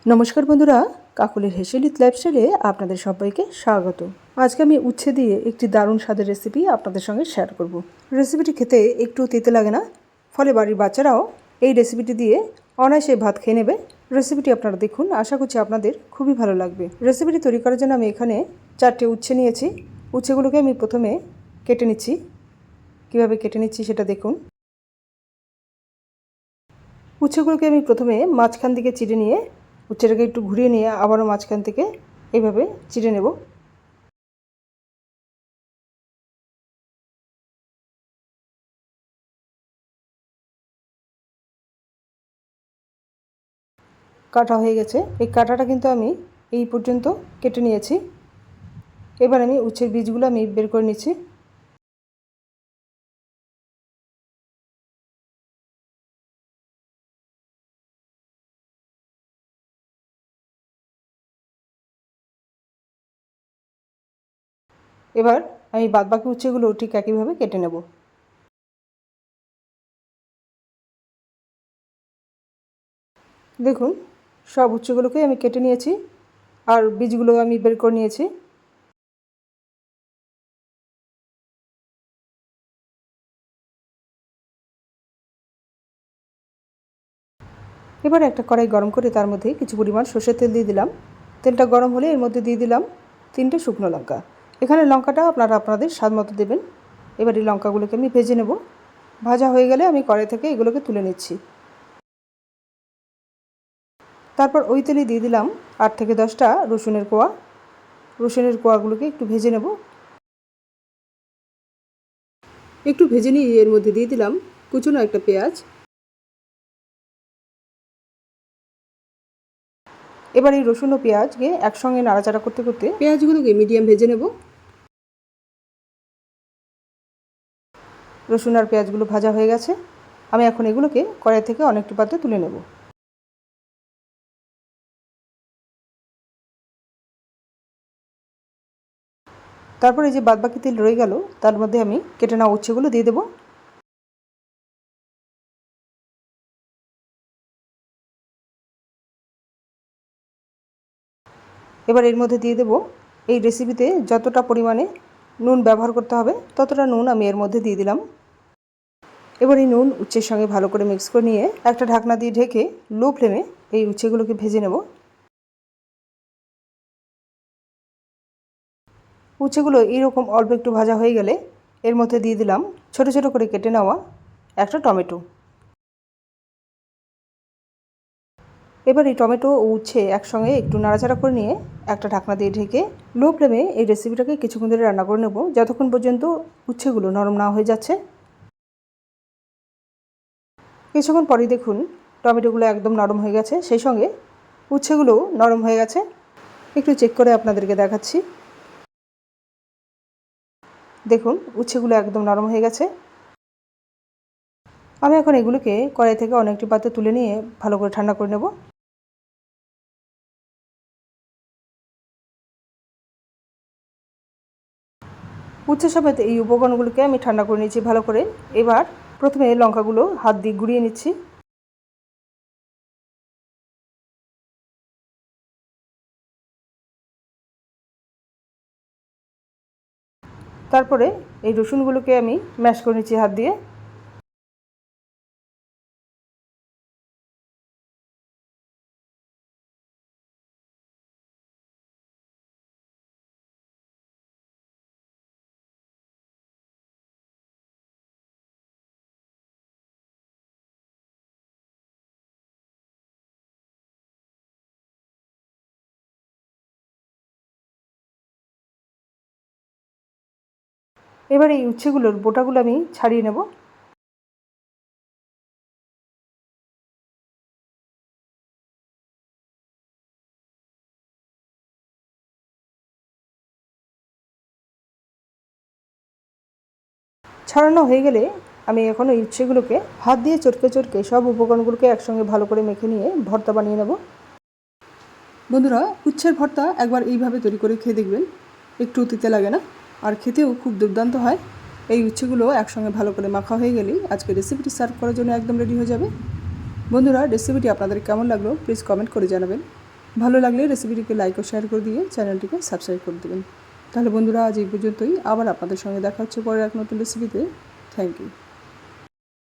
নমস্কার বন্ধুরা, কাকুলির হেসেলিত লাইফস্টাইলে আপনাদের সবাইকে স্বাগত। আজকে আমি উচ্ছে দিয়ে একটি দারুণ স্বাদের রেসিপি আপনাদের সঙ্গে শেয়ার করব। রেসিপিটি খেতে একটু তেতে লাগে না, ফলে বাড়ির বাচ্চারাও এই রেসিপিটি দিয়ে অনায়াসে ভাত খেয়ে নেবে। রেসিপিটি আপনারা দেখুন, আশা করছি আপনাদের খুবই ভালো লাগবে। রেসিপিটি তৈরি করার জন্য আমি এখানে 4টে উচ্ছে নিয়েছি। উচ্ছেগুলোকে আমি প্রথমে কেটে নিচ্ছি। কীভাবে কেটে নিচ্ছি সেটা দেখুন। উচ্ছেগুলোকে আমি প্রথমে মাঝখান থেকে চিড়ে নিয়ে উচ্ছেটাকে একটু ঘুরিয়ে নিয়ে আবারও মাঝখান থেকে এইভাবে চিড়ে নেব। কাটা হয়ে গেছে। এই কাটাটা কিন্তু আমি এই পর্যন্ত কেটে নিয়েছি। এবার আমি উচ্ছের বীজগুলো আমি বের করে নিচ্ছি। এবার আমি বাদবাকি উচ্ছেগুলো ঠিক একইভাবে কেটে নেব। দেখুন, সব উচ্ছেগুলোকে আমি কেটে নিয়েছি আর বীজগুলো আমি বের করে নিয়েছি। এবার একটা কড়াই গরম করে তার মধ্যে কিছু পরিমাণ সর্ষের তেল দিয়ে দিলাম। তেলটা গরম হলে এর মধ্যে দিয়ে দিলাম 3টে শুকনো লঙ্কা। এখানে লঙ্কাটা আপনারা আপনাদের স্বাদ মতো দেবেন। এবার এই লঙ্কাগুলোকে আমি ভেজে নেব। ভাজা হয়ে গেলে আমি কড়াই থেকে এগুলোকে তুলে নিচ্ছি। তারপর ওই তেলে দিয়ে দিলাম 8 থেকে 10টা রসুনের কোয়া। রসুনের কোয়াগুলোকে একটু ভেজে নেব। একটু ভেজে নিয়ে এর মধ্যে দিয়ে দিলাম কুচনো একটা পেঁয়াজ। এবার এই রসুন ও পেঁয়াজকে একসঙ্গে নাড়াচাড়া করতে করতে পেঁয়াজগুলোকে মিডিয়াম ভেজে নেব। রসুন আর পেঁয়াজগুলো ভাজা হয়ে গেছে। আমি এখন এগুলোকে কড়াই থেকে অনেকটি পাত্রে তুলে নেব। তারপর এই যে বাদবাকি তেল রয়ে গেল, তার মধ্যে আমি কেটে নেওয়া উচ্ছেগুলো দিয়ে দেবো। এবার এর মধ্যে দিয়ে দেবো এই রেসিপিতে যতটা পরিমাণে নুন ব্যবহার করতে হবে ততটা নুন আমি এর মধ্যে দিয়ে দিলাম। এবার এই নুন উচ্ছের সঙ্গে ভালো করে মিক্স করে নিয়ে একটা ঢাকনা দিয়ে ঢেকে লো ফ্লেমে এই উচ্ছেগুলোকে ভেজে নেব। উচ্ছেগুলো এইরকম অল্প একটু ভাজা হয়ে গেলে এর মধ্যে দিয়ে দিলাম ছোট ছোট করে কেটে নেওয়া একটা টমেটো। এবার এই টমেটো ও উচ্ছে একসঙ্গে একটু নাড়াচাড়া করে নিয়ে একটা ঢাকনা দিয়ে ঢেকে লো ফ্লেমে এই রেসিপিটাকে কিছুক্ষণ ধরে রান্না করে নেব, যতক্ষণ পর্যন্ত উচ্ছেগুলো নরম না হয়ে যাচ্ছে। কিছুক্ষণ পরেই দেখুন টমেটোগুলো একদম নরম হয়ে গেছে, সেই সঙ্গে উচ্ছেগুলোও নরম হয়ে গেছে। একটু চেক করে আপনাদেরকে দেখাচ্ছি। দেখুন উচ্ছেগুলো একদম নরম হয়ে গেছে। আমি এখন এগুলোকে কড়াই থেকে অনেকটি পাত্রে তুলে নিয়ে ভালো করে ঠান্ডা করে নেব। উচ্ছে সমেত এই উপকরণগুলোকে আমি ঠান্ডা করে নিয়েছি ভালো করে। এবার প্রথমে লঙ্কাগুলো হাত দিয়ে গুঁড়িয়ে নিচ্ছি। তারপরে এই রসুনগুলোকে আমি ম্যাশ করে নিচ্ছি হাত দিয়ে। এবার এই উচ্ছেগুলোর বোটাগুলো আমি ছাড়িয়ে নেব। ছাড়ানো হয়ে গেলে আমি এখন এই উচ্ছেগুলোকে হাত দিয়ে চটকে চটকে সব উপকরণগুলোকে একসঙ্গে ভালো করে মেখে নিয়ে ভর্তা বানিয়ে নেব। বন্ধুরা, উচ্ছের ভর্তা একবার এইভাবে তৈরি করে খেয়ে দেখবেন, একটু তিতে লাগে না আর খেতেও খুব দুর্দান্ত হয়। এই উচ্ছেগুলো একসঙ্গে ভালো করে মাখা হয়ে গেলেই আজকে রেসিপিটি সার্ভ করার জন্য একদম রেডি হয়ে যাবে। বন্ধুরা, রেসিপিটি আপনাদের কেমন লাগলো প্লিজ কমেন্ট করে জানাবেন। ভালো লাগলে রেসিপিটিকে লাইক ও শেয়ার করে দিয়ে চ্যানেলটিকে সাবস্ক্রাইব করে দেবেন। তাহলে বন্ধুরা আজ এই পর্যন্তই, আবার আপনাদের সঙ্গে দেখা হচ্ছে পরের এক নতুন রেসিপিতে। Thank you.